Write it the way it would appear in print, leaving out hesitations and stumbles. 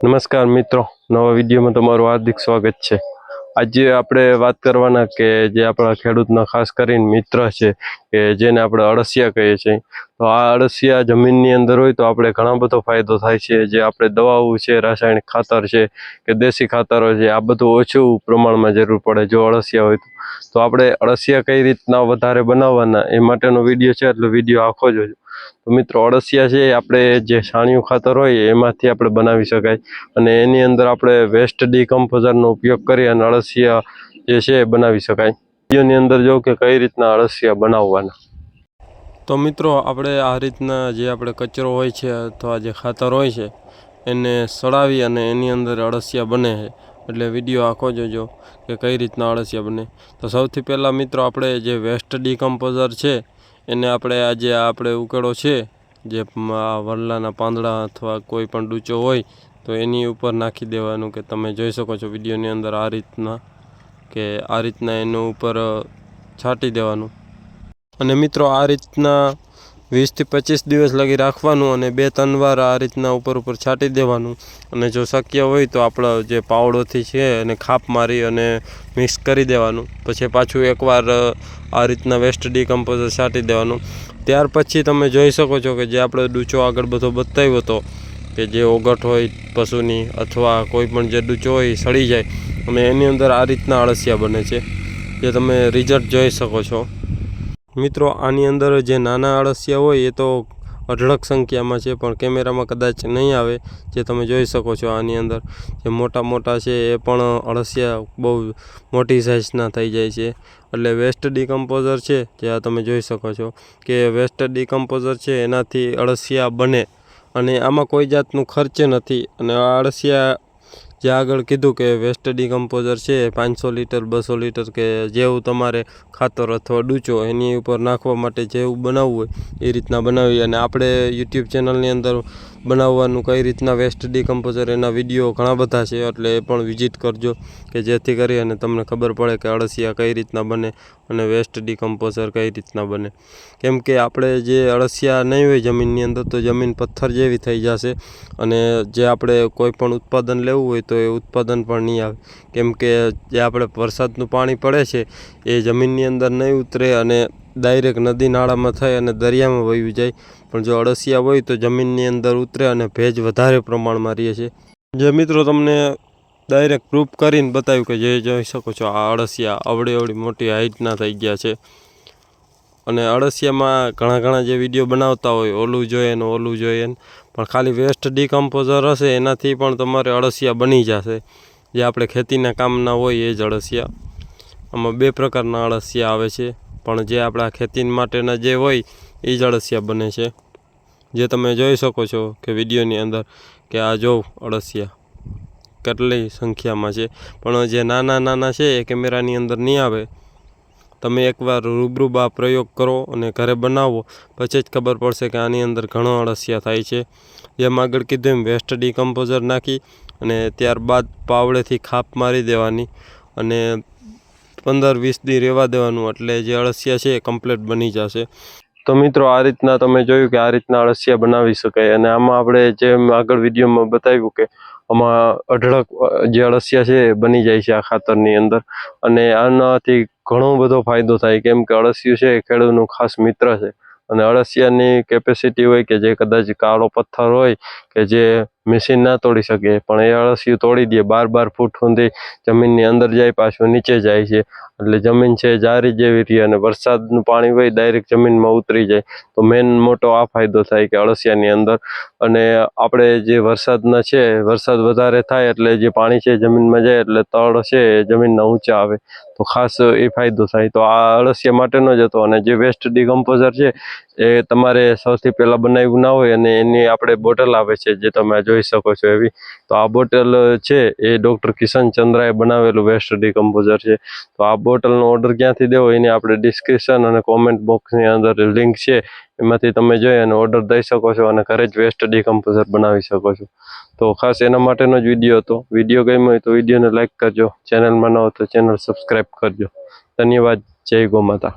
નમસ્કાર મિત્રો, નવા વિડીયોમાં તમારું હાર્દિક સ્વાગત છે। આજે આપણે વાત કરવાના કે જે આપણા ખેડૂતનો ખાસ કરીને મિત્ર છે કે જેને આપણે અળસિયા કહીએ છીએ। તો આ અળસિયા જમીનની અંદર હોય તો આપણે ઘણો બધો ફાયદો થાય છે। જે આપણે દવાઓ છે, રાસાયણિક ખાતર છે કે દેશી ખાતરો છે, આ બધું ઓછું પ્રમાણમાં જરૂર પડે જો અળસિયા હોય તો આપણે અળસિયા કઈ રીતના વધારે બનાવવાના એ માટેનો વિડીયો છે, એટલે વિડીયો આખો જોજો। તો મિત્રો, અળસિયા છે આપણે જે છાણિયું ખાતર હોય એમાંથી આપણે બનાવી શકાય અને એની અંદર આપણે વેસ્ટ ડીકમ્પોઝરનો ઉપયોગ કરી અને અળસિયા જે છે બનાવી શકાય। વિડીયોની અંદર જો કે કઈ રીતના અળસિયા બનાવવાના। તો મિત્રો, આપણે આ રીતના જે આપણે કચરો હોય છે અથવા જે ખાતર હોય છે એને સડાવી અને એની અંદર અળસિયા બને છે, એટલે વિડીયો આખો જોજો કે કઈ રીતના અળસિયા બને। તો સૌથી પહેલાં મિત્રો, આપણે જે વેસ્ટ ડીકમ્પોઝર છે એને આપણે ઉકેળો છે જે વરલાના પાંદડા અથવા કોઈ પણ ડૂચો હોય તો એની ઉપર નાખી દેવાનું કે તમે જોઈ શકો છો વિડીયોની અંદર આ રીતના એનું ઉપર છાંટી દેવાનું। અને મિત્રો, આ રીતના 20 થી 25 દિવસ લગી રાખવાનું અને 2-3 વાર આ રીતના ઉપર છાંટી દેવાનું। અને જો શક્ય હોય તો આપણો જે પાવડોથી છે એને ખાપ મારી અને મિક્સ કરી દેવાનું। પછી પાછું એકવાર આ રીતના વેસ્ટ ડીકમ્પોઝર છાંટી દેવાનું। ત્યાર પછી તમે જોઈ શકો છો કે જે આપણે ડૂચો આગળ બધો બતાવ્યો હતો કે જે ઓગટ હોય પશુની અથવા કોઈ પણ જે ડૂચો હોય સડી જાય અને એની અંદર આ રીતના અળસિયા બને છે, જે તમે રિઝલ્ટ જોઈ શકો છો। મિત્રો, આની અંદર જે નાના અળસિયા હોય એ તો અઢળક સંખ્યામાં છે, પણ કેમેરામાં કદાચ નહીં આવે, જે તમે જોઈ શકો છો। આની અંદર જે મોટા મોટા છે એ પણ અળસિયા બહુ મોટી સાઇઝના થઈ જાય છે। એટલે વેસ્ટ ડીકમ્પોઝર છે જે આ તમે જોઈ શકો છો કે વેસ્ટ ડીકમ્પોઝર છે એનાથી અળસિયા બને અને આમાં કોઈ જાતનું ખર્ચ નથી। અને આ અળસિયા જે આગળ કીધું કે વેસ્ટ ડીકમ્પોઝર છે 500 લીટર 200 લીટર કે જેવું તમારે ખાતર અથવા ડૂચો એની ઉપર નાખવા માટે જેવું બનાવવું હોય એ રીતના બનાવી અને આપણે યુટ્યુબ ચેનલની અંદર બનાવવાનું કઈ રીતના વેસ્ટ ડીકમ્પોઝર એના વિડીયો ઘણા બધા છે, એટલે એ પણ વિઝિટ કરજો કે જેથી કરી અને તમને ખબર પડે કે અળસિયા કઈ રીતના બને અને વેસ્ટ ડીકમ્પોઝર કઈ રીતના બને। કેમ કે આપણે જે અળસિયા નહીં હોય જમીનની અંદર તો જમીન પથ્થર જેવી થઈ જશે અને જે આપણે કોઈ પણ ઉત્પાદન લેવું હોય તો એ ઉત્પાદન પણ નહીં આવે। કેમ કે જે આપણે વરસાદનું પાણી પડે છે એ જમીનની અંદર નહીં ઉતરે અને ડાયરેક્ટ નદી નાળામાં થઈ અને દરિયામાં વહી જાય, પણ જો અળસિયા હોય તો જમીનની અંદર ઉતરે અને ભેજ વધારે પ્રમાણમાં રહે છે। જે મિત્રો તમને ડાયરેક્ટ પ્રૂફ કરીને બતાવ્યું કે જે જોઈ શકો છો આ અળસિયા અવળી મોટી હાઈટના થઈ ગયા છે। અને અળસિયામાં ઘણા જે વિડીયો બનાવતા હોય ઓલું જોઈએ ને ઓલું જોઈએ ને, પણ ખાલી વેસ્ટ ડીકમ્પોઝર હશે એનાથી પણ તમારે અળસિયા બની જશે, જે આપણે ખેતીના કામના હોય એ જ અળસિયા। આમાં 2 પ્રકારના અળસિયા આવે છે, પણ જે આપણા ખેતી માટેના જે હોય એ જ અળસિયા બને છે, જે તમે જોઈ શકો છો કે વિડીયોની અંદર કે આ જો અળસિયા કેટલી સંખ્યામાં છે। પણ જે નાના છે એ કેમેરાની અંદર નહીં આવે। તમે એકવાર રૂબરૂ આ પ્રયોગ કરો અને ઘરે બનાવો પછી જ ખબર પડશે કે આની અંદર ઘણો અળસિયા થાય છે। જેમ આગળ કીધું એમ વેસ્ટ ડીકમ્પોઝર નાખી અને ત્યારબાદ પાવડેથી ખાપ મારી દેવાની અને 15-20 દી રહેવા દેવાનું, એટલે જે અળસિયા છે એ કમ્પ્લીટ બની જશે। તો મિત્રો, આ રીતના તમે જોયું કે આ રીતના અળસિયા બનાવી શકાય અને આમાં આપણે જેમ આગળ વિડીયોમાં બતાવ્યું કે આમાં અઢળક જે અળસિયા છે એ બની જાય છે આ ખાતરની અંદર અને આનાથી ઘણો બધો ફાયદો થાય। કેમ કે અળસિયું છે એ ખેડૂતનું ખાસ મિત્ર છે અને અળસિયાની કેપેસિટી હોય કે જે કદાચ કાળો પથ્થર હોય કે જે મશીન ના તોડી શકે, પણ એ અળસિયું તોડી દે, 12 ફૂટ સુધી જમીનની અંદર જાય પાછું નીચે જાય છે, એટલે જમીન છે જારી જેવી રહી અને વરસાદનું પાણી હોય ડાયરેક્ટ જમીનમાં ઉતરી જાય। તો મેન મોટો આ ફાયદો થાય કે અળસિયાની અંદર। અને આપણે જે વરસાદ વધારે થાય એટલે જે પાણી છે જમીનમાં જાય એટલે તળ છે જમીનના ઊંચા આવે, તો ખાસ એ ફાયદો થાય। તો આ અળસિયા માટેનો જ હતો। અને જે વેસ્ટ ડીકમ્પોઝર છે એ તમારે સૌથી પહેલાં બનાવ્યું ના હોય અને એની આપણે બોટલ આવે છે જે તમે જોઈ શકો છો એવી, તો આ બોટલ છે એ ડૉક્ટર કિશન ચંદ્રાએ બનાવેલું વેસ્ટ ડીકમ્પોઝર છે। તો આ બોટલનો ઓર્ડર ક્યાંથી દેવો એની આપણે ડિસ્ક્રિપ્શન અને કોમેન્ટ બોક્સની અંદર લિંક છે, એમાંથી તમે જોઈ અને ઓર્ડર દઈ શકો છો અને ઘરે જ વેસ્ટ ડીકમ્પોઝર બનાવી શકો છો। તો ખાસ એના માટેનો જ વિડીયો હતો। વિડીયો ગમ્યો હોય તો વિડીયોને લાઇક કરજો, ચેનલમાં ન હોય તો ચેનલ સબસ્ક્રાઈબ કરજો। ધન્યવાદ। જય ગૌ માતા।